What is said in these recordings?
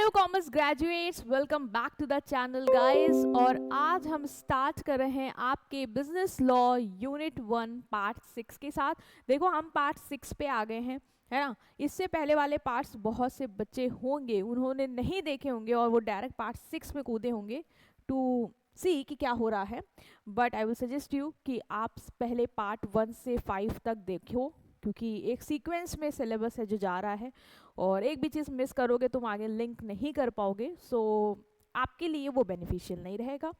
Hello commerce graduates, welcome back to the channel guys. और आज हम स्टार्ट कर रहे हैं आपके बिजनेस लॉ यूनिट 1 पार्ट 6 के साथ। देखो हम पार्ट 6 पे आ गए हैं, है ना। इससे पहले वाले पार्ट्स बहुत से बच्चे होंगे उन्होंने नहीं देखे होंगे और वो डायरेक्ट पार्ट 6 में कूदे होंगे टू सी कि क्या हो रहा है। But I will suggest you कि आप पहले पार्ट 1 से 5 तक देखो, क्योंकि एक सीक्वेंस में सिलेबस है जो जा रहा है और एक भी चीज़ मिस करोगे तुम आगे लिंक नहीं कर पाओगे। सो आपके लिए वो बेनिफिशियल नहीं रहेगा,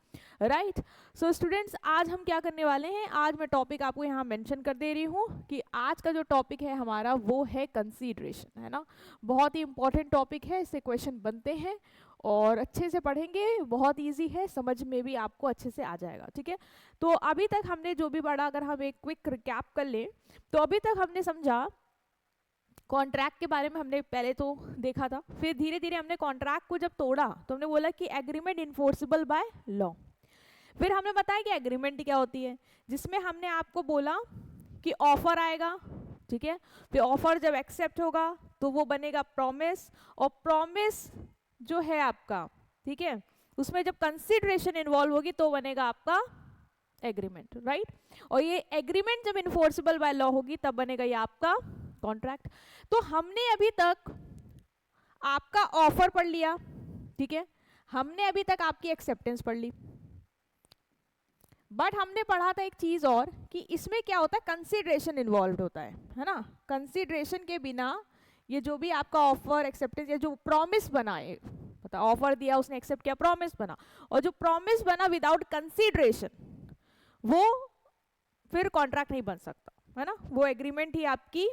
राइट। सो स्टूडेंट्स, आज हम क्या करने वाले हैं, आज मैं टॉपिक आपको यहाँ मेंशन कर दे रही हूँ कि आज का जो टॉपिक है हमारा वो है कंसीडरेशन, है ना। बहुत ही इंपॉर्टेंट टॉपिक है, इससे क्वेश्चन बनते हैं और अच्छे से पढ़ेंगे, बहुत इजी है, समझ में भी आपको अच्छे से आ जाएगा, ठीक है। तो अभी तक हमने जो भी पढ़ा, अगर हम एक क्विक रिकैप कर लें तो अभी तक हमने समझा कॉन्ट्रैक्ट के बारे में, हमने पहले तो देखा था। फिर धीरे धीरे हमने कॉन्ट्रैक्ट को जब तोड़ा तो हमने बोला कि एग्रीमेंट इन्फोर्सिबल बाय लॉ। फिर हमने बताया कि एग्रीमेंट क्या होती है, जिसमें हमने आपको बोला कि ऑफर आएगा, ठीक है। फिर ऑफर जब एक्सेप्ट होगा तो वो बनेगा प्रॉमिस, और प्रॉमिस जो है आपका, ठीक है, उसमें जब कंसिडरेशन इन्वॉल्व होगी तो बनेगा आपका एग्रीमेंट, राइट। और ये एग्रीमेंट जब इन्फोर्सिबल बाय लॉ होगी तब बनेगा ये आपका कॉन्ट्रैक्ट। तो हमने अभी तक आपका ऑफर पढ़ लिया, ठीक है, हमने अभी तक आपकी एक्सेप्टेंस पढ़ ली, बट हमने पढ़ा था एक चीज और कि इसमें क्या होता है, कंसीडरेशन इन्वॉल्व होता है ना। कंसीडरेशन के बिना ये जो भी आपका ऑफर एक्सेप्टेंस या जो प्रॉमिस बना है, पता ऑफर दिया उसने एक्सेप्ट किया, प्रॉमिस बना, और जो प्रॉमिस बना विदाउट कंसीडरेशन वो फिर कॉन्ट्रैक्ट नहीं बन सकता, है ना। वो एग्रीमेंट ही आपकी,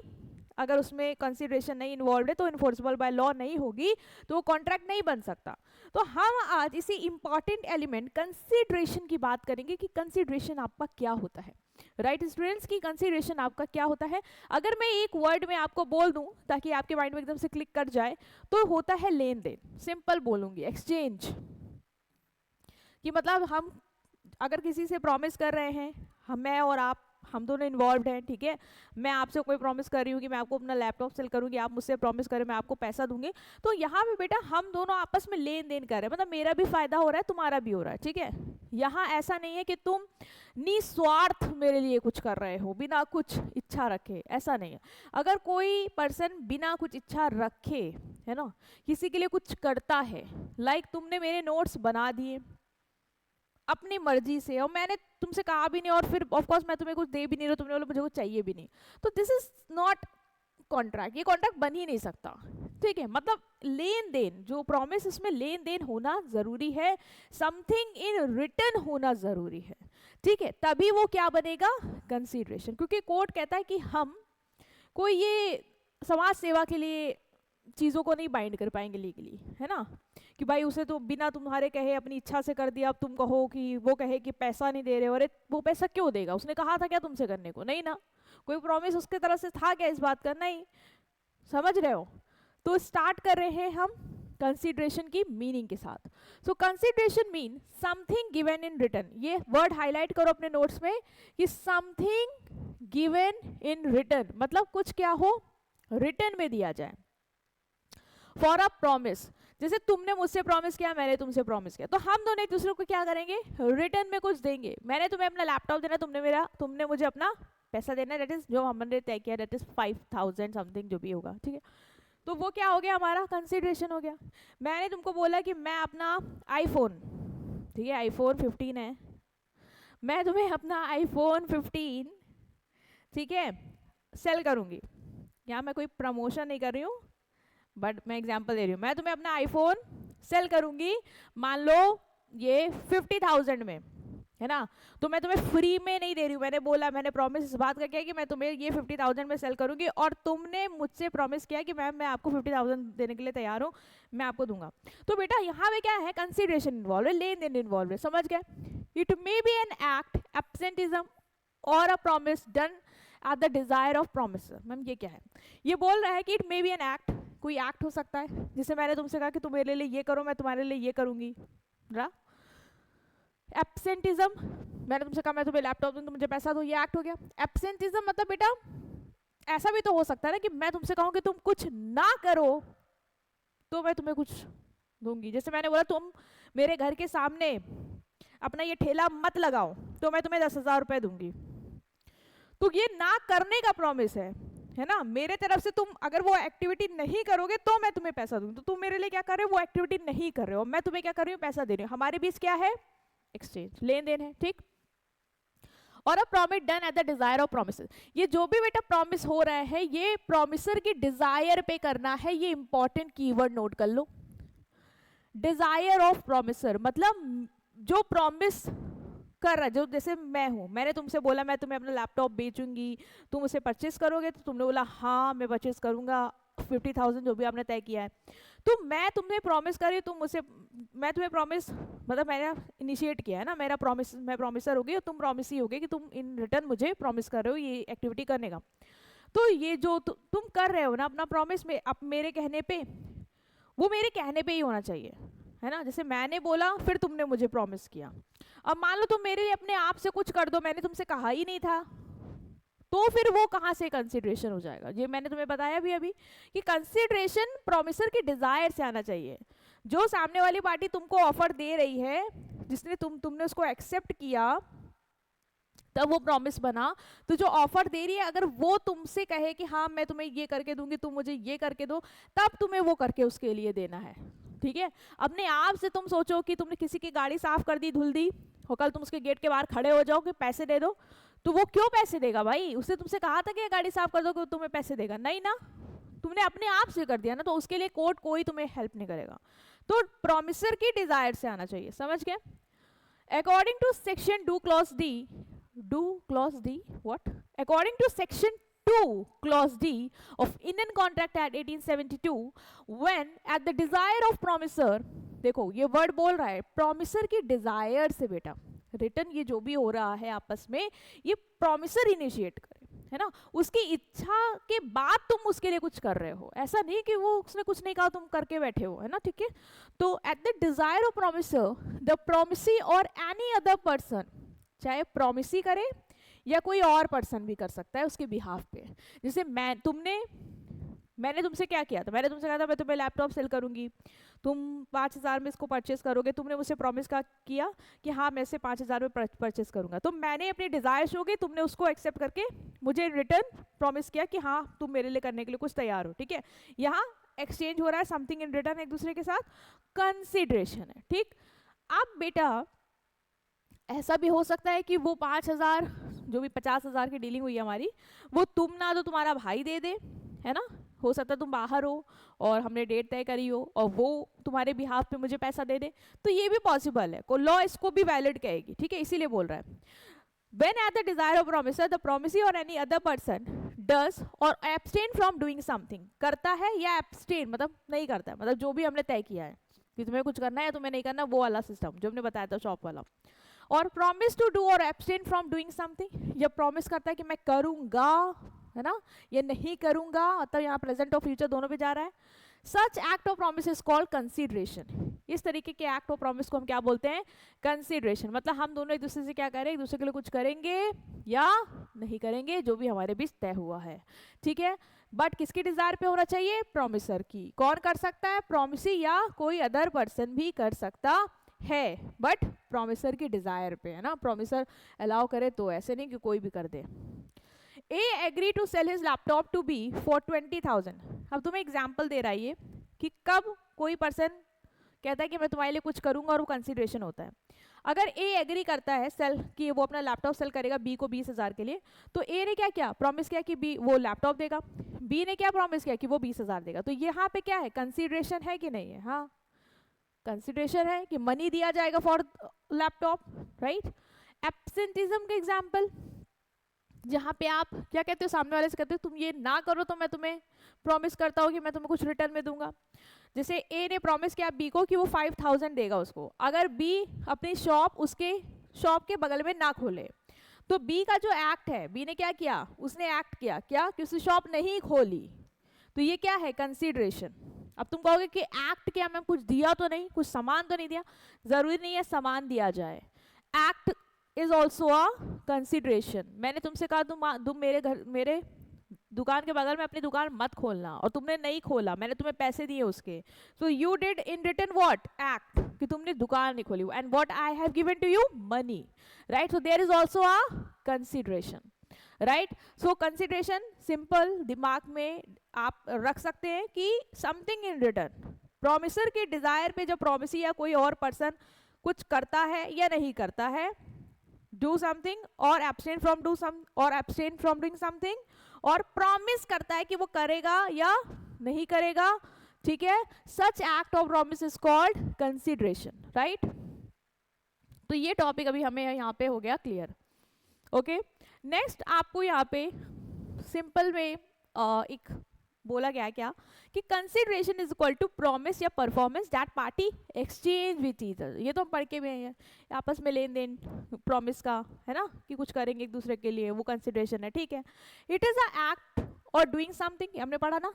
अगर उसमें कंसीडरेशन नहीं इन्वॉल्व है तो इन्फोर्सिबल बाय लॉ नहीं होगी, तो वो कॉन्ट्रैक्ट नहीं बन सकता। तो हम आज इसी इंपॉर्टेंट एलिमेंट कंसीडरेशन की बात करेंगे कि कंसीडरेशन आपका क्या होता है, राइट स्टूडेंट्स, की कंसीडरेशन आपका क्या होता है। अगर मैं एक वर्ड में आपको बोल दूं ताकि आपके माइंड में एकदम से क्लिक कर जाए, तो होता है लेन देन। सिंपल बोलूंगी, एक्सचेंज, कि मतलब हम अगर किसी से प्रॉमिस कर रहे हैं, मैं और आप, हम दोनों इन्वॉल्व हैं, ठीक है। मैं आपसे कोई प्रॉमिस कर रही हूँ कि मैं आपको अपना लैपटॉप सेल करूंगी, आप मुझसे प्रॉमिस करें मैं आपको पैसा दूंगी, तो यहाँ पे बेटा हम दोनों आपस में लेन देन कर रहे हैं, मतलब मेरा भी फायदा हो रहा है तुम्हारा भी हो रहा है, ठीक है। यहाँ ऐसा नहीं है कि तुम निस्वार्थ मेरे लिए कुछ कर रहे हो बिना कुछ इच्छा रखे, ऐसा नहीं है। अगर कोई पर्सन बिना कुछ इच्छा रखे, है ना, किसी के लिए कुछ करता है, लाइक तुमने मेरे नोट्स बना दिए अपनी मर्जी से और मैंने तुमसे कहा भी नहीं, और फिर ऑफ कोर्स मैं तुम्हें कुछ दे भी नहीं रहा, तुमने बोला मुझे कुछ चाहिए भी नहीं, तो दिस इज नॉट कॉन्ट्रैक्ट, ये कॉन्ट्रैक्ट बन ही नहीं सकता, ठीक है। मतलब लेन देन, जो प्रॉमिस, इसमें लेन देन होना जरूरी है, समथिंग इन रिटर्न होना जरूरी है, ठीक है, तभी वो क्या बनेगा, कंसीडरेशन। क्योंकि कोर्ट कहता है कि हम कोई ये समाज सेवा के लिए चीज़ों को नहीं बाइंड कर पाएंगे लीगली, है ना, कि भाई उसे तो बिना तुम्हारे कहे अपनी इच्छा से कर दिया, अब तुम कहो कि वो कहे कि पैसा नहीं दे रहे हो, अरे वो पैसा क्यों देगा, उसने कहा था क्या तुमसे करने को, नहीं ना, कोई प्रॉमिस उसके तरफ से था क्या इस बात का, नहीं, समझ रहे हो। तो स्टार्ट कर रहे हैं हम कंसीडरेशन की मीनिंग के साथ। So consideration mean something given in return, ये वर्ड हाईलाइट करो अपने नोट्स में कि समथिंग गिवन इन रिटर्न, मतलब कुछ क्या हो, रिटर्न में दिया जाए। फॉर अ प्रॉमिस, जैसे तुमने मुझसे प्रॉमिस किया, मैंने तुमसे प्रॉमिस किया, तो हम दोनों एक दूसरे को क्या करेंगे, रिटर्न में कुछ देंगे। मैंने तुम्हें अपना लैपटॉप देना, तुमने मुझे अपना पैसा देना, दैट इज जो हमने तय किया, दैट इज 5000 समथिंग जो भी होगा, ठीक है। तो वो क्या हो गया, हमारा कंसिडरेशन हो गया। मैंने तुमको बोला कि मैं अपना आईफोन, ठीक है, आईफोन 15 है, मैं तुम्हें अपना आईफोन 15, ठीक है, सेल करूंगी। यहाँ मैं कोई प्रमोशन नहीं कर रही हूँ, बट मैं एग्जांपल दे रही हूँ, मैं तुम्हें अपना आईफोन सेल करूंगी, मान लो ये 50,000 में, है ना, तो मैं तुम्हें फ्री में नहीं दे रही हूँ, मैंने बोला, मैंने प्रॉमिस इस बात का किया कि मैं तुम्हें ये 50,000 में सेल करूंगी, और तुमने मुझसे प्रॉमिस किया कि मैम मैं आपको 50,000 देने के लिए तैयार हूँ, मैं आपको दूंगा। तो बेटा यहाँ पे क्या है, कंसिडरेशन इन्वॉल्व है, लेन देन इन्वॉल्व है, समझ गए। It may be an act, abstinence और a promise done at the desire of promise. Ma'am ये क्या है, ये बोल रहा है कि it may be an act, कोई एक्ट हो सकता है, जिसे मैंने तुमसे कहा कि तुम मेरे लिए ये करो, मैं तुम्हारे लिए ये करूंगी। एब्सेंटिज्म, मैंने तुमसे कहा मैं तुम्हें लैपटॉप दूं, तुम मुझे पैसा दो, ये एक्ट हो गया। एब्सेंटिज्म मतलब बेटा ऐसा भी तो हो सकता है ना कि मैं तुमसे कहूं कि तुम कुछ ना करो तो मैं तुम्हें कुछ दूंगी। जैसे मैंने बोला तुम मेरे घर के सामने अपना ये ठेला मत लगाओ तो मैं तुम्हें 10,000 रुपए दूंगी। तो ये ना करने का प्रॉमिस है ना, मेरे तरफ से तुम अगर वो एक्टिविटी नहीं करोगे तो मैं तुम्हें पैसा दूंगी। तो तुम मेरे लिए क्या कर रहे हो, वो एक्टिविटी नहीं कर रहे हो, मैं तुम्हें क्या कर रही हूँ, पैसा दे रही हूँ। हमारे बीच क्या है, एक्सचेंज, लेन देन है, ठीक। और a promise done at the desire of promise, ये जो भी बेटा प्रॉमिस हो रहा है ये प्रॉमिसर की डिजायर पे करना है। ये इंपॉर्टेंट कीवर्ड नोट कर लो, डिजायर ऑफ प्रॉमिसर, मतलब जो प्रॉमिस कर रहा है, जो जैसे मैं हूं, मैंने तुमसे बोला मैं तुम्हें अपना लैपटॉप बेचूंगी, तुम उसे परचेस करोगे, तो तुमने बोला हाँ मैं परचेस करूंगा, 50,000 जो भी आपने तय किया है। तो मैं तुम्हें प्रॉमिस कर रही हूँ, तुम मुझसे, मैं तुम्हें प्रॉमिस, मतलब मैंने इनिशिएट किया है ना, मेरा प्रॉमिस, मैं प्रॉमिसर हो गई और तुम प्रॉमिस ही हो गए कि तुम इन रिटर्न मुझे प्रॉमिस कर रहे हो ये एक्टिविटी करने का। तो ये जो तुम कर रहे हो ना अपना प्रॉमिस में, अब मेरे कहने पे, वो मेरे कहने पे ही होना चाहिए, है ना। जैसे मैंने बोला फिर तुमने मुझे प्रॉमिस किया। अब मान लो तुम मेरे लिए अपने आप से कुछ कर दो, मैंने तुमसे कहा ही नहीं था, तो फिर वो कहाँ से कंसिडरेशन हो जाएगा। ये मैंने तुम्हें बताया भी अभी कि कंसिडरेशन प्रॉमिसर की डिजायर से आना चाहिए। जो सामने वाली पार्टी तुमको ऑफर दे रही है, जिसने तुमने उसको एक्सेप्ट किया, तब वो प्रॉमिस बना। तो जो ऑफर दे रही है अगर वो तुमसे कहे कि हाँ मैं तुम्हें ये करके दूंगी, तुम मुझे ये करके दो, तब तुम्हें वो करके उसके लिए देना है, ठीक है। अपने आप से तुम सोचो कि तुमने किसी की गाड़ी साफ कर दी, धुल दी, और कल तुम उसके गेट के बाहर खड़े हो जाओ कि पैसे दे दो, तो वो क्यों पैसे देगा भाई? उसने तुमसे कहा था कि ये गाड़ी साफ कर दो कि तुम्हें पैसे देगा? नहीं ना, तुमने अपने आप से कर दिया ना, तो उसके लिए कोर्ट कोई तुम्हें हेल्प नहीं करेगा। तो प्रॉमिसर की डिजायर से आना चाहिए, समझ गए। According to section clause D, what? According to section 2 clause D of Indian Contract Act 1872, when at the desire of promisor, देखो ये वर्ड बोल रहा है प्रॉमिसर की डिजायर से, बेटा रिटर्न ये जो भी हो रहा है आपस में, ये प्रॉमिसर इनिशिएट करे, है ना, उसकी इच्छा के बाद तुम उसके लिए कुछ कर रहे हो, ऐसा नहीं कि वो उसने कुछ नहीं कहा तुम करके बैठे हो, है ना, ठीक है। तो at the desire of promisor the promisee और एनी अदर पर्सन, चाहे प्रॉमिसी करे या कोई और पर्सन भी कर सकता है उसके बिहाफ पे। जैसे मैंने तुमसे क्या किया था, मैंने तुमसे कहा था मैं तुम्हें लैपटॉप सेल करूंगी, तुम 5,000 में इसको परचेस करोगे, तुमने मुझसे प्रॉमिस किया कि हाँ मैं इसे 5,000 में परचेस करूंगा। तो मैंने अपनी डिजायर शो की, तुमने उसको एक्सेप्ट करके मुझे रिटर्न प्रॉमिस किया कि हाँ तुम मेरे लिए करने के लिए कुछ तैयार हो, ठीक है। यहाँ एक्सचेंज हो रहा है, समथिंग इन रिटर्न एक दूसरे के साथ, कंसिडरेशन है, ठीक। अब बेटा ऐसा भी हो सकता है कि वो 5,000, जो भी 50,000 की डीलिंग हुई है हमारी, वो तुम ना दो, तुम्हारा भाई दे दे, है ना। हो सकता है तुम बाहर हो और हमने डेट तय करी हो और वो तुम्हारे बिहाफ पे मुझे पैसा दे दे, तो ये भी पॉसिबल है, को लॉ इसको भी वैलिड कहेगी, ठीक है, इसीलिए बोल रहा है। When at the desire of promisor, the promisee or any other person does or abstain from doing something, करता है या abstain मतलब नहीं करता है, मतलब जो भी हमने तय किया है कि तुम्हें कुछ करना है या तुम्हें नहीं करना, वो वाला सिस्टम जो हमने बताया था शॉप वाला। और प्रॉमिस टू डू और एब्सटेन फ्रॉम डूइंग समथिंग, या प्रॉमिस करता है कि मैं करूंगा, है ना, ये नहीं करूंगा, मतलब यहाँ प्रेजेंट और फ्यूचर दोनों पे जा रहा है। Such act of promise is called consideration. इस तरीके के एक्ट ऑफ प्रॉमिस को हम क्या बोलते हैं, कंसीडरेशन। मतलब हम दोनों एक दूसरे से क्या करें, एक दूसरे के लिए कुछ करेंगे या नहीं करेंगे, जो भी हमारे बीच तय हुआ है, ठीक है। बट किसकी डिजायर पे होना चाहिए, प्रॉमिसर की। कौन कर सकता है, प्रॉमिसी या कोई अदर पर्सन भी कर सकता है, बट प्रॉमिसर की डिजायर पे, है ना, प्रॉमिसर अलाउ करे तो, ऐसे नहीं कि कोई भी कर दे। A agree to sell his laptop to B for 20,000। अब तुम्हें एग्जांपल दे रहा है ये कि कब कोई पर्सन कहता है कि मैं तुम्हारे लिए कुछ करूंगा और वो कंसीडरेशन होता है। अगर ए एग्री करता है सेल कि वो अपना लैपटॉप सेल करेगा बी को 20,000 के लिए, तो ए ने क्या किया, प्रॉमिस किया कि बी वो लैपटॉप देगा, बी ने क्या प्रॉमिस किया कि वो 20,000 देगा। तो यहाँ पे क्या है, कंसीडरेशन है कि नहीं है, हाँ कंसिडरेशन है कि मनी दिया जाएगा फॉर लैपटॉप, राइट। एब्सेंटिज्म के एग्जांपल, जहां पे आप क्या कहते हो, सामने वाले से कहते हो तुम ये ना करो तो मैं तुम्हें प्रॉमिस करता हूँ कि मैं तुम्हें कुछ रिटर्न में दूंगा। जैसे ए ने प्रॉमिस किया बी को कि वो 5,000 देगा उसको, अगर बी अपनी शॉप उसके शॉप के बगल में ना खोले, तो बी का जो एक्ट है, बी ने क्या किया, उसने एक्ट किया क्या कि उसने शॉप नहीं खोली, तो ये क्या है, कंसीडरेशन। अब तुम कहोगे कि एक्ट क्या, मैं कुछ दिया तो नहीं, कुछ सामान तो नहीं दिया, जरूरी नहीं है सामान दिया जाए, act is also a consideration. मैंने तुमसे कहा तुम मेरे दुकान के बगल में अपनी दुकान मत खोलना, और तुमने नहीं खोला, मैंने तुम्हें पैसे दिए उसके, so you did in return what, act, कि तुमने दुकान नहीं खोली, and what I have given to you, money, right. So there is also a consideration, right. So consideration simple दिमाग में आप रख सकते हैं कि समथिंग इन रिटर्न, प्रोमिसर के डिजायर पे जब प्रोमिसी या कोई और पर्सन कुछ करता है या नहीं करता है, डू समथिंग और एब्सटेन फ्रॉम डू सम और एब्सटेन फ्रॉम डूइंग समथिंग, और प्रॉमिस करता है कि वो करेगा या नहीं करेगा, ठीक है. Such act of promise is called consideration, right. तो ये टॉपिक अभी हमें यहाँ पे हो गया क्लियर. ओके, नेक्स्ट आपको यहाँ पे सिंपल में एक बोला गया है क्या कि consideration is equal to promise या performance that party exchange with either. ये तो हम पढ़ के भी हैं, आपस में लेन देन प्रॉमिस का है ना, कि कुछ करेंगे एक दूसरे के लिए, वो कंसिडरेशन है, ठीक है. इट इज अ एक्ट और डूइंग समथिंग, हमने पढ़ा ना,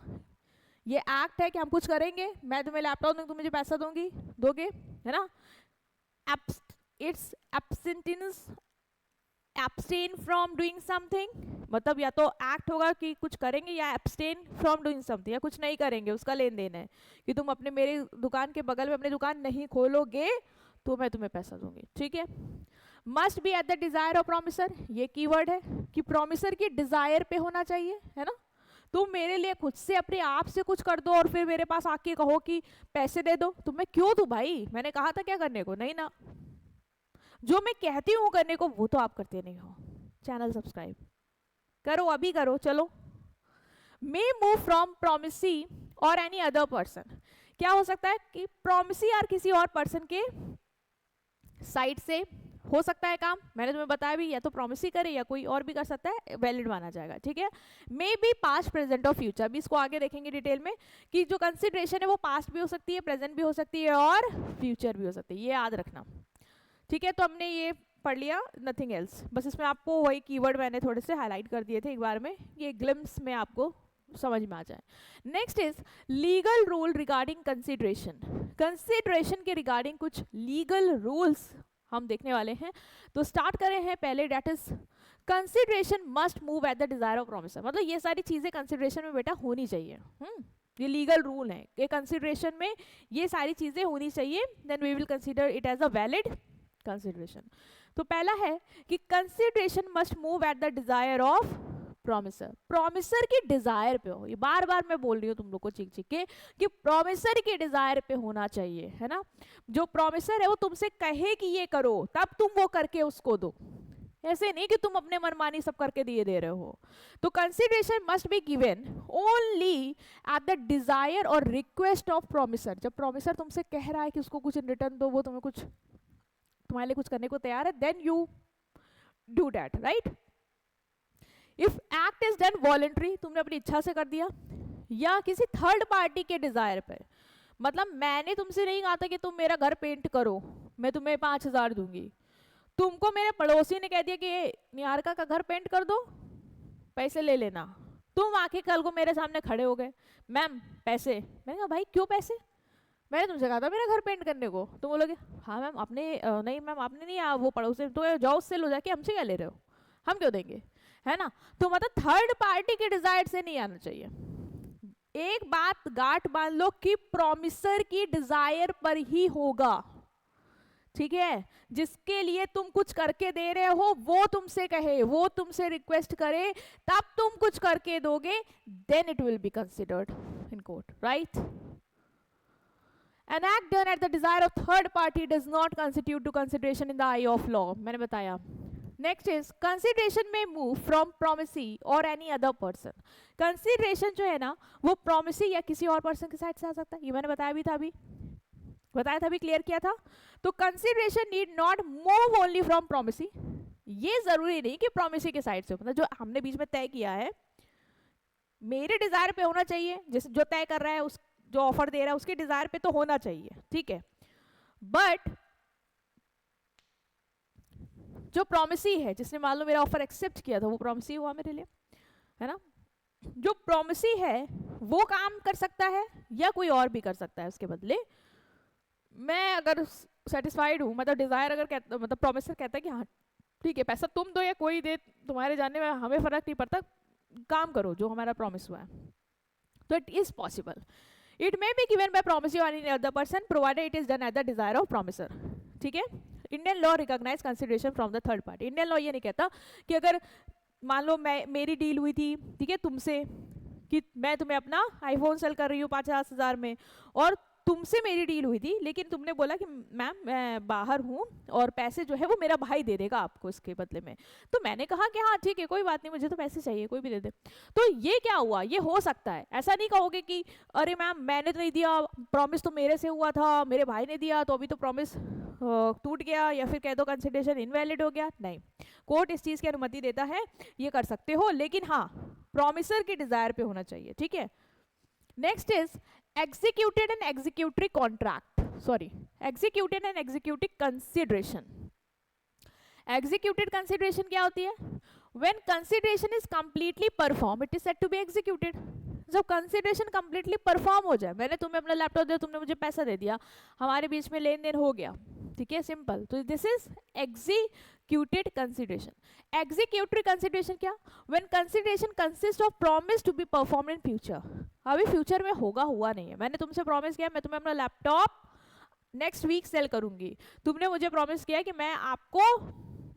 ये एक्ट है कि हम कुछ करेंगे, मैं तुम्हें लैपटॉप दूंगी, तुम मुझे पैसा दोगे, है ना. It's abstinence, abstain from doing something, मतलब या तो एक्ट होगा कि कुछ करेंगे, या एब्सटेन फ्रॉम डूइंग समथिंग, या कुछ नहीं करेंगे, उसका लेन देन है कि तुम अपने मेरे दुकान के बगल में अपनी दुकान नहीं खोलोगे तो मैं तुम्हें पैसा दूंगी, ठीक है. Must be eight the desire of promisor, ये कीवर्ड है कि प्रोमिसर की डिजायर पे होना चाहिए, है ना. तुम मेरे लिए खुद से अपने आप से कुछ कर दो और फिर मेरे पास आके कहो कि पैसे दे दो, तो मैं क्यों दूं भाई, मैंने कहा था क्या करने को, नहीं ना. जो मैं कहती हूँ करने को वो तो आप करते नहीं हो. चैनल सब्सक्राइब करो, अभी करो, चलो. मे मूव फ्रॉम प्रोमिसी और एनी अदर पर्सन, क्या हो सकता है कि प्रोमिसी और किसी और पर्सन के साइड से हो सकता है काम, मैंने तुम्हें बताया भी, या तो प्रोमिसी करे या कोई और भी कर सकता है, वैलिड माना जाएगा, ठीक है. मे बी पास्ट, प्रेजेंट और फ्यूचर, भी इसको आगे देखेंगे डिटेल में कि जो कंसिडरेशन है वो पास्ट भी हो सकती है, प्रेजेंट भी हो सकती है और फ्यूचर भी हो सकती है, ये याद रखना, ठीक है. तो हमने ये पढ़ लिया, नथिंग एल्स, बस इसमें आपको वही कीवर्ड मैंने थोड़े से हाईलाइट कर दिए थे एक बार में, ये ग्लिम्स में आपको समझ में आ जाए. Next is legal rule regarding consideration. Consideration के रिगार्डिंग कुछ लीगल रूल्स हम देखने वाले हैं. तो स्टार्ट करें हैं पहले, that is consideration must move at the desire of promisor, मतलब ये सारी चीजें कंसिडरेशन में बेटा होनी चाहिए. ये लीगल रूल है कि कंसिडरेशन में ये सारी चीजें होनी चाहिए, then we will consider it as a valid consideration. तो पहला है कि consideration must move at the desire of promisor, promisor की डिजायर पे हो. ये बार बार मैं बोल रही हूँ तुम लोग को चीख चीख के कि प्रोमिसर की डिजायर पे होना चाहिए, है ना. जो प्रोमिसर है वो तुमसे कहे कि ये करो, तब तुम वो करके उसको दो, ऐसे नहीं कि तुम अपने मनमानी सब करके दिए दे रहे हो. तो consideration must be given only eight the Dzire और रिक्वेस्ट ऑफ प्रोमिसर. जब प्रोमिसर तुमसे कह रहा है कि उसको कुछ इन रिटर्न दो, वो तुम्हें कुछ, तुम्हारे लिए कुछ करने को तैयार है, then you do that, right. If act is done voluntary, तुमने अपनी इच्छा से कर दिया, या किसी थर्ड पार्टी के डिजायर पे, मतलब मैंने तुमसे नहीं कहा था कि तुम मेरा घर पेंट करो, मैं तुम्हें 5,000 दूंगी, तुमको मेरे पड़ोसी ने कह दिया कि निहारिका का घर पेंट कर दो, पैसे ले लेना, तुम आके कल को मेरे सामने खड़े हो गए, मैम पैसे, मैंने कहा भाई क्यों पैसे, मैंने तुमसे कहा था मेरा घर पेंट करने को, तुम बोलोगे हाँ मैम आपने, नहीं मैम आपने नहीं, वो पड़ोसी, तो जाओ उससे लो जाके, हमसे क्या ले रहे हो, हम क्यों देंगे, है ना. तो मतलब थर्ड पार्टी के डिजायर से नहीं आना चाहिए. एक बात गांठ बांध लो कि प्रोमिसर की डिजायर पर ही होगा, ठीक है. जिसके लिए तुम कुछ करके दे रहे हो वो तुमसे कहे, वो तुमसे रिक्वेस्ट करे, तब तुम कुछ करके दोगे, then it will be considered in court, right. An act done at the desire of third party does not constitute to consideration in the eye of law, मैंने बताया. Next is consideration may move from promisee or any other person. Consideration जो है ना वो promisee या किसी और person के साइड से आ सकता है, ये मैंने बताया था अभी क्लियर किया था. तो consideration need not move only from promisee, ये जरूरी नहीं कि promisee के साइड से, मतलब जो हमने बीच में तय किया है मेरे डिजायर पे होना चाहिए, जैसे जो तय कर रहा है उस जो ऑफर दे रहा है उसके डिजायर पे तो होना चाहिए, ठीक है. बट जो प्रोमिसी है, जिसने मान लो मेरा ऑफर एक्सेप्ट किया था, वो प्रोमिसी हुआ मेरे लिए, है ना. जो प्रोमिसी है वो काम कर सकता है या कोई और भी कर सकता है उसके बदले. मैं अगर सेटिस्फाइड हूँ, मतलब डिजायर अगर कहता, मतलब प्रोमिसर कहता है कि हाँ ठीक है पैसा तुम दो या कोई दे, तुम्हारे जानने में हमें फर्क नहीं पड़ता, काम करो जो हमारा प्रॉमिस हुआ है। तो it is possible, it may be given by promise और any other person provided it is done at the desire of promiser. ठीक है, Indian law recognize consideration from the third party. Indian law ये नहीं कहता कि अगर मान लो मेरी डील हुई थी, ठीक है, तुमसे, कि मैं तुम्हें अपना आईफोन सेल कर रही हूँ 50,000 में, और तुमसे मेरी डील हुई थी, लेकिन तुमने बोला कि मैम मैं बाहर हूँ और पैसे जो है वो मेरा भाई दे देगा आपको इसके बदले में। तो मैंने कहा कि हाँ ठीक है कोई बात नहीं, मुझे तो पैसे चाहिए, कोई भी दे दे। तो ये क्या हुआ, ये हो सकता है। ऐसा नहीं कहोगे कि अरे मैम मैंने तो नहीं दिया, प्रॉमिस तो मेरे से हुआ था, मेरे भाई ने दिया, तो अभी तो प्रॉमिस टूट गया, या फिर कह दो कंसिडरेशन इनवैलिड हो गया। नहीं, कोर्ट इस चीज़ की अनुमति देता है, ये कर सकते हो, लेकिन हाँ प्रॉमिसर के डिजायर पे होना चाहिए। ठीक है, next is executed and executory contract, sorry, executed and executory consideration। executed consideration क्या होती है? when consideration is completely performed it is said to be executed। जब consideration completely perform हो जाए, मैंने तुम्हें अपना लैपटॉप दिया, तुमने मुझे पैसा दे दिया, हमारे बीच में लेन देन हो गया, ठीक है, सिंपल, तो this is executed consideration। executory consideration क्या? when consideration consists of promise to be performed in future। अभी फ्यूचर में होगा, हुआ नहीं है। मैंने तुमसे प्रॉमिस किया मैं तुम्हें अपना लैपटॉप नेक्स्ट वीक सेल करूंगी, तुमने मुझे प्रॉमिस किया कि मैं आपको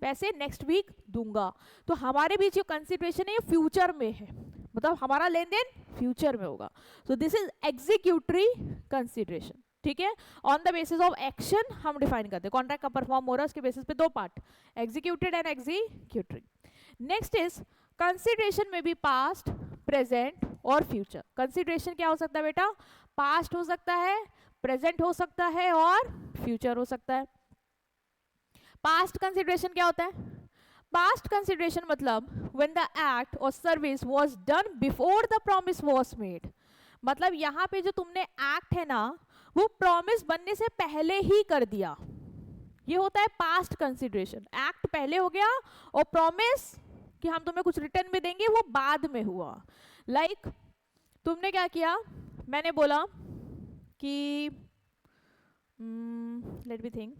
पैसे नेक्स्ट वीक दूंगा, तो हमारे बीच जो कंसिडरेशन है ये फ्यूचर में है, मतलब हमारा लेन देन फ्यूचर में होगा। So this is executory consideration. ठीक है, on the basis of action हम डिफाइन करते हैं, कॉन्ट्रैक्ट का परफॉर्म हो रहा है उसके बेसिस पे दो part, executed and executory. Next is consideration में बी पास्ट, प्रेजेंट और फ्यूचर। कंसिडरेशन क्या हो सकता है बेटा? पास्ट हो सकता है, प्रेजेंट हो सकता है और फ्यूचर हो सकता है। पास्ट कंसिडरेशन क्या होता है? पास्ट कंसिडरेशन मतलब व्हेन द एक्ट और service was done before the promise was made. मतलब यहाँ पे जो तुमने एक्ट है ना वो प्रॉमिस बनने से पहले ही कर दिया, ये होता है पास्ट कंसिडरेशन। एक्ट पहले हो गया और प्रॉमिस कि हम तुम्हें कुछ रिटर्न में देंगे वो बाद में हुआ। लाइक तुमने क्या किया, मैंने बोला कि लेट मी थिंक,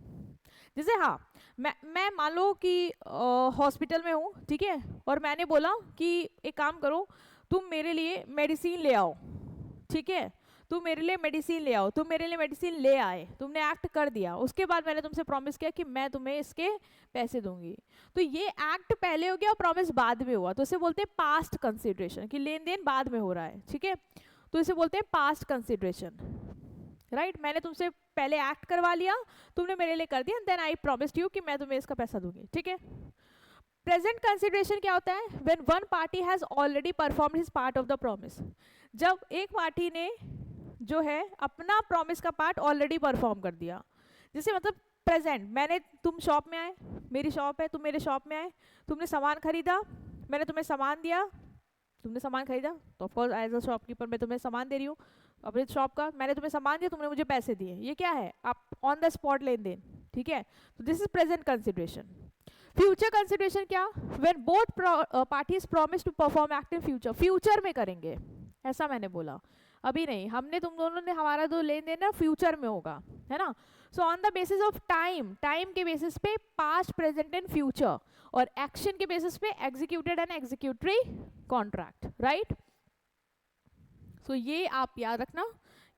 जैसे हाँ मैं मान लो कि हॉस्पिटल में हूँ, ठीक है, और मैंने बोला कि एक काम करो तुम मेरे लिए मेडिसिन ले आओ, ठीक है, तुम मेरे लिए मेडिसिन ले आओ, तुम मेरे लिए मेडिसिन ले आए, तुमने एक्ट कर दिया, उसके बाद मैंने तुमसे प्रॉमिस किया कि मैं तुम्हें इसके पैसे दूंगी, तो ये एक्ट पहले हो गया और प्रॉमिस बाद में हुआ, तो इसे बोलते हैं पास्ट कंसिडरेशन, कि लेन देन बाद में हो रहा है, ठीक है, तो इसे बोलते हैं पास्ट कंसिडरेशन, राइट। मैंने तुमसे पहले एक्ट करवा लिया, तुमने मेरे लिए कर दिया, देन आई प्रॉमिस्ड यू कि मैं तुम्हें इसका पैसा दूंगी, ठीक है। प्रेजेंट कंसिडरेशन क्या होता है? When one party has already performed his part of the promise. जब एक पार्टी ने जो है अपना प्रॉमिस का पार्ट ऑलरेडी परफॉर्म कर दिया, जैसे मतलब प्रेजेंट, मैंने, तुम शॉप में आए, मेरी शॉप है, तुम मेरे शॉप में आए, तुमने सामान खरीदा, मैंने तुम्हें सामान दिया, तुमने सामान खरीदा, तो ऑफकोर्स एज अ शॉपकीपर मैं तुम्हें सामान दे रही हूँ अपने शॉप का, मैंने तुम्हें सामान दिया, तुमने मुझे पैसे दिए, ये क्या है? आप ऑन द स्पॉट लेन देन, ठीक है, तो this is present consideration. Future consideration क्या? When both parties promise to perform act in future, future में करेंगे, ऐसा मैंने बोला, अभी नहीं, हमने तुम दोनों ने हमारा जो लेन देन ना फ्यूचर में होगा, है ना। So on the basis of time, time के बेसिस पे पास्ट, प्रेजेंट एंड फ्यूचर, और एक्शन के बेसिस पे executed and executory contract, right. So ये आप याद रखना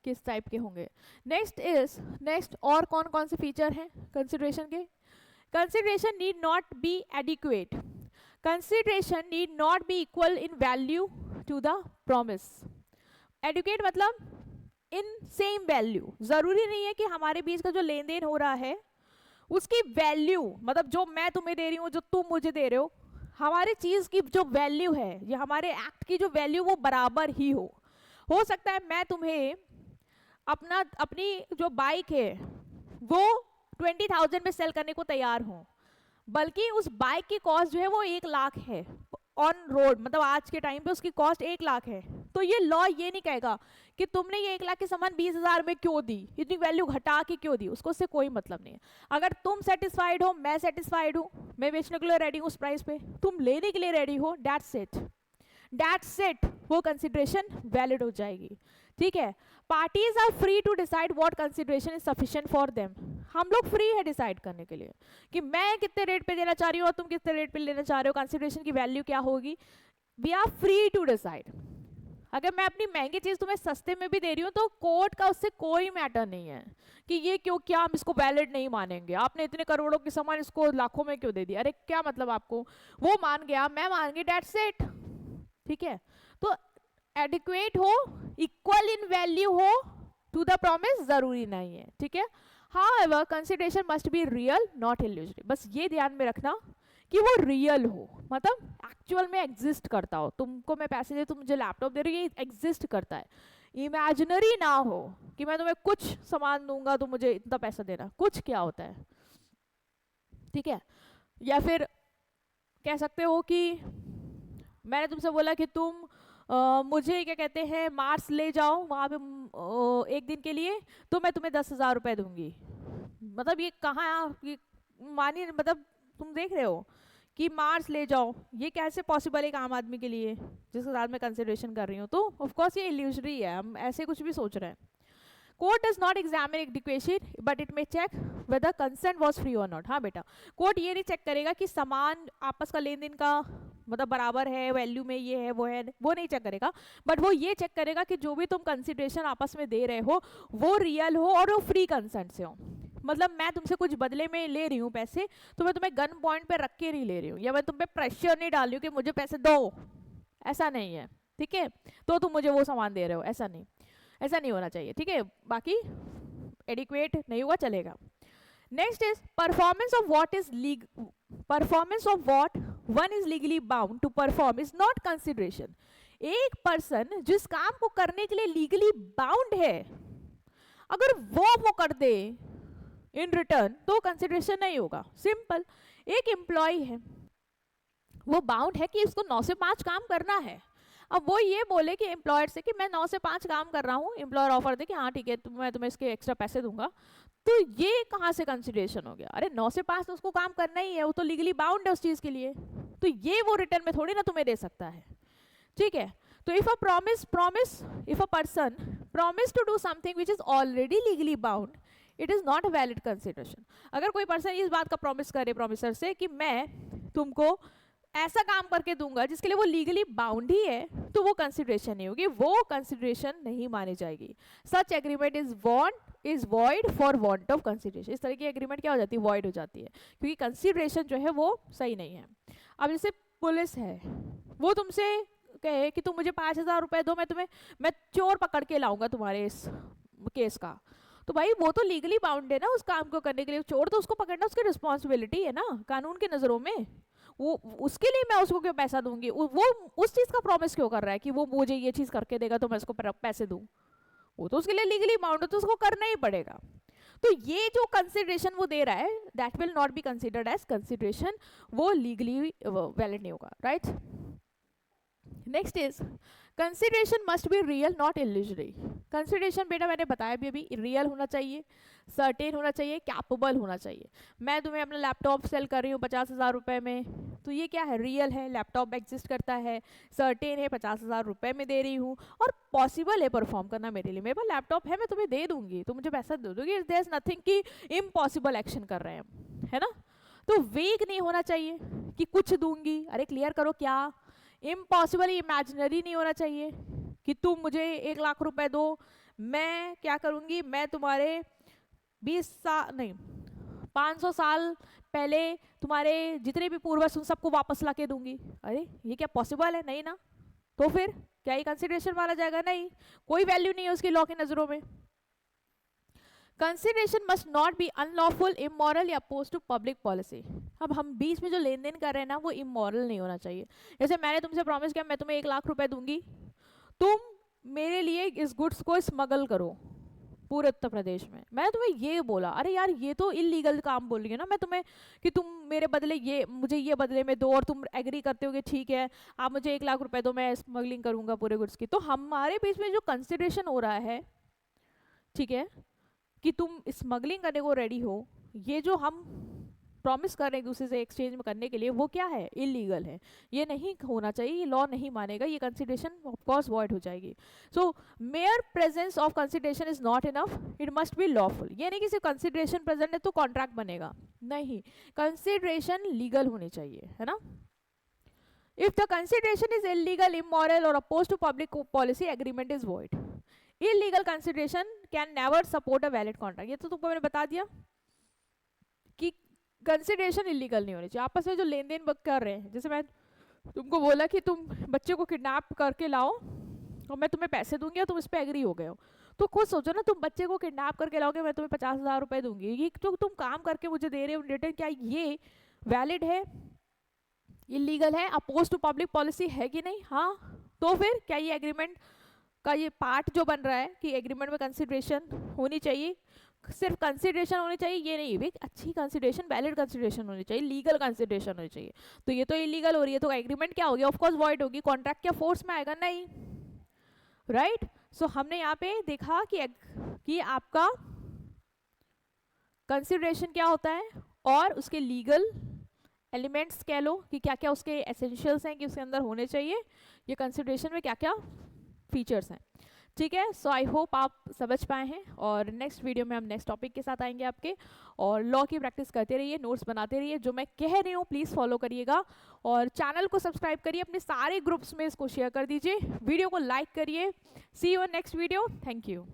किस टाइप के होंगे। नेक्स्ट और कौन कौन से फीचर हैं कंसिडरेशन के? Consideration need not be adequate, consideration need not be equal in value to the promise. Adequate मतलब इन सेम वैल्यू, जरूरी नहीं है कि हमारे बीच का जो लेन देन हो रहा है उसकी वैल्यू, मतलब जो मैं तुम्हें दे रही हूँ जो तुम मुझे दे रहे हो, हमारी चीज की जो वैल्यू है, ये हमारे एक्ट की जो वैल्यू वो बराबर ही हो सकता है मैं तुम्हें अपनी जो बाइक है वो 20,000 में सेल करने को तैयार हूँ, बल्कि उस बाइक की कॉस्ट जो है वो 1 लाख है ऑन रोड, मतलब आज के टाइम पे उसकी कॉस्ट 1 लाख है, तो ये लॉ ये नहीं कहेगा कि तुमने ये 1 लाख के सामान 20,000 में क्यों दी, इतनी वैल्यू घटा के क्यों दी, उसको उससे कोई मतलब नहीं है। अगर तुम सेटिस्फाइड हो, मैं सेटिस्फाइड हूँ, मैं बेचने के लिए रेडी हूँ उस प्राइस पे, तुम लेने के लिए रेडी हो, दैट्स इट, वो कंसिडरेशन वैलिड हो जाएगी, ठीक है। Parties are free to decide what consideration is sufficient for them. हम लोग फ्री है डिसाइड करने के लिए कि मैं कितने रेट पे देना चाह रही हूँ और तुम कितने रेट पे लेना चाह रहे हो, कंसिडरेशन की वैल्यू क्या होगी, we are free to decide. अगर मैं अपनी महंगी चीज तुम्हें सस्ते में भी दे रही हूँ तो कोर्ट का उससे कोई मैटर नहीं है कि ये क्यों, क्या हम इसको वैलिड नहीं मानेंगे, आपने इतने करोड़ों की सामान इसको लाखों में क्यों दे दिया, अरे क्या मतलब आपको, वो मान गया मैं मान गई, डेट्स इट। ठीक है, तो एडिक्वेट हो, इक्वल इन वैल्यू हो टू द प्रॉमिस जरूरी नहीं है। ठीक है, however consideration must be real not illusory. बस ये ध्यान में रखना कि वो रियल हो, मतलब एक्चुअल में एग्जिस्ट करता हो। तुमको मैं पैसे दे, तुम मुझे लैपटॉप दे रही हो, ये एग्जिस्ट करता है, इमेजिनरी ना हो कि मैं तुम्हें कुछ सामान दूंगा तो मुझे इतना पैसा देना, कुछ क्या होता है। ठीक है, या फिर कह सकते हो कि मैंने तुमसे बोला कि तुम मुझे क्या कहते हैं मार्स ले जाओ वहाँ पे एक दिन के लिए, तो मैं तुम्हें 10,000 रुपये दूंगी। मतलब ये कहाँ, ये मानिए, मतलब तुम देख रहे हो कि मार्स ले जाओ, ये कैसे पॉसिबल है एक आम आदमी के लिए जिसके साथ मैं कंसिडरेशन कर रही हूँ। तो ऑफ कोर्स ये इल्यूजरी है, हम ऐसे कुछ भी सोच रहे हैं। Court does not examine adequation but it may check whether consent was free और नॉट। हाँ बेटा, कोर्ट ये नहीं चेक करेगा कि सामान आपस का लेन देन का मतलब बराबर है, वैल्यू में ये है, वो नहीं चेक करेगा, बट वो ये चेक करेगा कि जो भी तुम कंसिडरेशन आपस में दे रहे हो वो रियल हो और वो फ्री कंसेंट से हो। मतलब मैं तुमसे कुछ बदले में ले रही हूँ पैसे, तो मैं तुम्हें गन पॉइंट पे रख के नहीं ले रही हूँ, या मैं तुम पे प्रेशर नहीं डाल रही हूँ कि मुझे पैसे दो, ऐसा नहीं है। ठीक है, तो तुम मुझे वो सामान दे रहे हो, ऐसा नहीं, ऐसा नहीं होना चाहिए। ठीक है, बाकी एडिक्वेट नहीं हुआ चलेगा। Next is performance of what is performance of what one is legally bound to perform is not consideration. एक पर्सन जिस काम को करने के लिए लीगली बाउंड है, अगर वो कर दे इन रिटर्न तो कंसिडरेशन नहीं होगा। सिंपल, एक एम्प्लॉय है, वो बाउंड है कि इसको 9 से 5 काम करना है। अब वो ये बोले कि एम्प्लॉयर से कि मैं 9 से 5 काम कर रहा हूँ, एम्प्लॉयर ऑफर दे कि हाँ ठीक है मैं तुम्हें इसके एक्स्ट्रा पैसे दूंगा, तो ये कहाँ से कंसिडरेशन हो गया? अरे 9 से 5 तो उसको काम करना ही है, वो तो लीगली बाउंड है उस चीज के लिए, तो ये वो रिटर्न में थोड़ी ना तुम्हें दे सकता है। ठीक है, तो if a person promise to do something which is already legally bound, it is not a valid consideration. अगर कोई पर्सन इस बात का प्रॉमिस करे प्रॉमिसर से कि मैं तुमको ऐसा काम करके दूंगा जिसके लिए वो लीगली बाउंड ही है, तो वो कंसिडरेशन नहीं होगी, वो कंसिडरेशन नहीं मानी जाएगी। Such agreement is void for want of consideration. इस तरह की एग्रीमेंट क्या हो जाती है? वॉइड हो जाती है, क्योंकि कंसिडरेशन जो है वो सही नहीं है। अब जैसे पुलिस है, वो तुमसे कहे कि तुम मुझे 5,000 रुपए दो, मैं चोर पकड़ के लाऊंगा तुम्हारे इस केस का, तो भाई वो तो लीगली बाउंड है ना उस काम को करने के लिए। चोर तो उसको पकड़ना उसकी रिस्पॉन्सिबिलिटी है ना कानून की नजरों में, वो उसके लिए मैं उसको क्यों पैसा दूंगी? वो उस चीज का प्रॉमिस क्यों कर रहा है कि वो मुझे ये चीज करके देगा तो मैं उसको पैसे दूं? वो तो उसके लिए लीगली बाउंड है, तो उसको करना ही पड़ेगा। तो ये जो कंसिडरेशन वो दे रहा है, that will not be considered as consideration, वो लीगली वैलिड नहीं होगा। Right, next is consideration must be real not illusory. Consideration बेटा मैंने बताया भी अभी, रियल होना चाहिए, सर्टेन होना चाहिए, कैपेबल होना चाहिए। मैं तुम्हें अपना लैपटॉप सेल कर रही हूँ 50,000 रुपये में, तो ये क्या है? रियल है, लैपटॉप एग्जिस्ट करता है, सर्टेन है, 50,000 रुपये में दे रही हूँ, और पॉसिबल है परफॉर्म करना मेरे लिए। मेरे पास लैपटॉप है, मैं तुम्हें दे दूंगी, तो मुझे पैसा दे दोगी, देयर इज नथिंग कि इम्पॉसिबल एक्शन कर रहे हैं, है ना? तो वेग नहीं होना चाहिए कि कुछ दूंगी, अरे क्लियर करो क्या। इम्पॉसिबल, इमेजिनरी नहीं होना चाहिए कि तुम मुझे 1 लाख रुपए दो, मैं क्या करूंगी, मैं तुम्हारे 20 साल नहीं 500 साल पहले तुम्हारे जितने भी पूर्वज उन सबको वापस ला के दूंगी। अरे ये क्या पॉसिबल है? नहीं ना, तो फिर क्या ये कंसिडरेशन माना जाएगा? नहीं, कोई वैल्यू नहीं है उसकी लॉ की नजरों में। Consideration must not be unlawful, immoral या अपोज टू पब्लिक पॉलिसी। अब हम बीच में जो लेन देन कर रहे हैं ना, वो इमोरल नहीं होना चाहिए। जैसे मैंने तुमसे प्रॉमिस किया मैं तुम्हें 1 लाख रुपए दूंगी, तुम मेरे लिए इस गुड्स को स्मगल करो पूरे उत्तर प्रदेश में, मैंने तुम्हें ये बोला, अरे यार ये तो इलीगल काम बोल रही है ना मैं तुम्हें कि तुम मेरे बदले ये मुझे ये बदले में दो, और तुम एग्री करते हो कि ठीक है आप मुझे 1 लाख रुपए दो, मैं स्मगलिंग करूंगा पूरे गुड्स की। तो हमारे बीच में जो कंसिडरेशन हो रहा है, ठीक है, कि तुम स्मगलिंग करने को रेडी हो, ये जो हम प्रॉमिस कर रहे हैं एक दूसरे से एक्सचेंज में करने के लिए, वो क्या है? इलीगल है, ये नहीं होना चाहिए, ये लॉ नहीं मानेगा, ये कंसिडरेशन ऑफ कोर्स वॉइड हो जाएगी। So mere presence of consideration is not enough, it must be lawful. ये नहीं कि सिर्फ कंसिडरेशन प्रेजेंट है तो कॉन्ट्रैक्ट बनेगा, नहीं, कंसिडरेशन लीगल होनी चाहिए, है ना? If the consideration is illegal, immoral or opposed to public policy, agreement is void. Illegal consideration can never support a valid contract. ये तो तुमको मैंने बता दिया कि कंसिडरेशन इलीगल नहीं होनी चाहिए. आपस में जो लेन देन कर रहे हैं, जैसे मैं तुमको बोला कि तुम बच्चे को किडनैप करके लाओ और मैं तुम्हें पैसे दूंगी और तुम इस पर एग्री हो गए हो, तो खुद सोचो ना, तुम बच्चे को किडनैप करके लाओगे, मैं तुम्हें 50,000 रुपए दूंगी, ये जो तुम काम करके मुझे दे रहे हो रिटर्न, क्या ये वैलिड है, इलीगल है, अपोज टू पब्लिक पॉलिसी है कि नहीं? हाँ. तो फिर क्या ये एग्रीमेंट का ये पार्ट जो बन रहा है कि एग्रीमेंट में कंसिडरेशन होनी चाहिए, सिर्फ कंसिडरेशन होनी चाहिए ये नहीं, भी अच्छी कंसिडरेशन, वैलिड कंसिडरेशन होनी चाहिए, लीगल कंसिडरेशन होनी चाहिए. तो ये तो इलीगल हो रही है, तो एग्रीमेंट क्या होगी? ऑफ कोर्स वॉइड होगी. कॉन्ट्रैक्ट क्या फोर्स में आएगा? नहीं. राइट. सो हमने यहाँ पे देखा कि आपका कंसिडरेशन क्या होता है और उसके लीगल एलिमेंट्स कह लो कि क्या क्या उसके एसेंशियल्स हैं कि उसके अंदर होने चाहिए, ये कंसिडरेशन में क्या क्या फीचर्स हैं. ठीक है. सो आई होप आप समझ पाए हैं, और नेक्स्ट वीडियो में हम नेक्स्ट टॉपिक के साथ आएंगे आपके. और लॉ की प्रैक्टिस करते रहिए, नोट्स बनाते रहिए, जो मैं कह रही हूँ प्लीज़ फॉलो करिएगा, और चैनल को सब्सक्राइब करिए, अपने सारे ग्रुप्स में इसको शेयर कर दीजिए, वीडियो को लाइक करिए. See you in next video. Thank you.